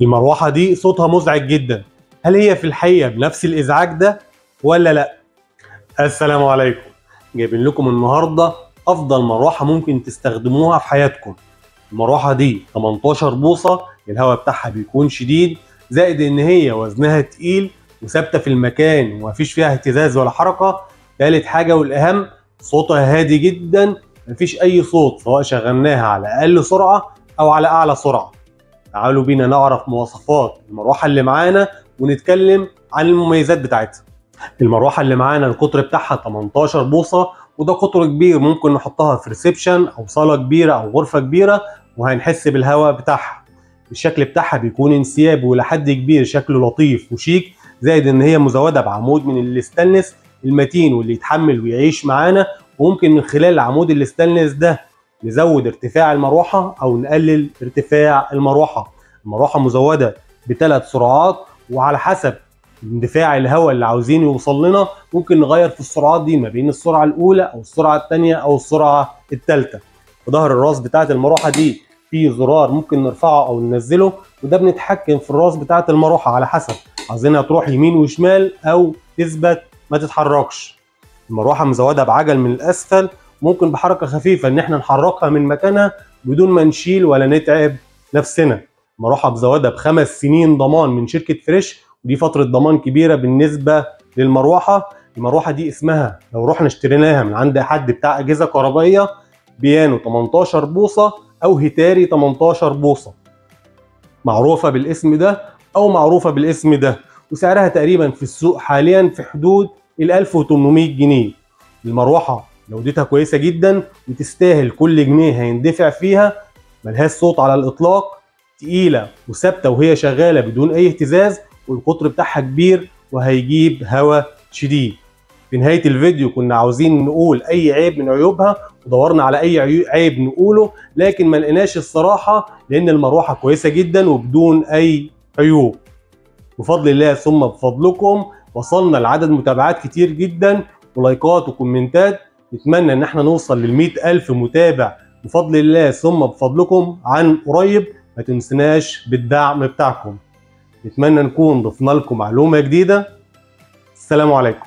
المروحة دي صوتها مزعج جدا، هل هي في الحقيقة بنفس الإزعاج ده ولا لأ؟ السلام عليكم، جايبين لكم النهاردة أفضل مروحة ممكن تستخدموها في حياتكم. المروحة دي 18 بوصة، الهواء بتاعها بيكون شديد، زائد إن هي وزنها تقيل وثابتة في المكان ومفيش فيها اهتزاز ولا حركة. تالت حاجة والأهم، صوتها هادي جدا، مفيش أي صوت سواء شغلناها على أقل سرعة أو على أعلى سرعة. تعالوا بينا نعرف مواصفات المروحة اللي معانا ونتكلم عن المميزات بتاعتها. المروحة اللي معانا القطر بتاعها 18 بوصة، وده قطر كبير ممكن نحطها في ريسبشن أو صالة كبيرة أو غرفة كبيرة وهنحس بالهواء بتاعها. الشكل بتاعها بيكون انسيابي ولحد كبير شكله لطيف وشيك، زائد إن هي مزودة بعمود من الاستانلس المتين واللي يتحمل ويعيش معانا، وممكن من خلال عمود الاستانلس ده نزود ارتفاع المروحة أو نقلل ارتفاع المروحة. المروحة مزودة بثلاث سرعات، وعلى حسب اندفاع الهواء اللي عاوزين يوصل لنا ممكن نغير في السرعات دي ما بين السرعة الأولى أو السرعة الثانية أو السرعة الثالثة. في ظهر الراس بتاعة المروحة دي في زرار ممكن نرفعه أو ننزله، وده بنتحكم في الراس بتاعة المروحة على حسب عايزينها تروح يمين وشمال أو تثبت ما تتحركش. المروحة مزودة بعجل من الأسفل، ممكن بحركة خفيفة إن احنا نحركها من مكانها بدون ما نشيل ولا نتعب نفسنا. المروحة مزودة ب5 سنين ضمان من شركة فريش، ودي فترة ضمان كبيرة بالنسبة للمروحة. المروحة دي اسمها لو رحنا اشتريناها من عند حد بتاع أجهزة كهربائية بيانو 18 بوصة أو هيتاري 18 بوصة، معروفة بالاسم ده أو معروفة بالاسم ده، وسعرها تقريبا في السوق حاليا في حدود 1800 جنيه. المروحة جودتها كويسة جدا وتستاهل كل جنيه هيندفع فيها، ملهاش صوت على الإطلاق، تقيلة وثابتة وهي شغالة بدون أي اهتزاز، والقطر بتاعها كبير وهيجيب هواء شديد. في نهاية الفيديو كنا عاوزين نقول أي عيب من عيوبها ودورنا على أي عيب نقوله، لكن ما لقيناش الصراحة لأن المروحة كويسة جدا وبدون أي عيوب. بفضل الله ثم بفضلكم وصلنا لعدد متابعات كتير جدا ولايكات وكومنتات، نتمنى ان احنا نوصل لل100,000 متابع بفضل الله ثم بفضلكم عن قريب. ما تنسناش بالدعم بتاعكم، نتمنى نكون ضفنا لكم معلومة جديدة. السلام عليكم.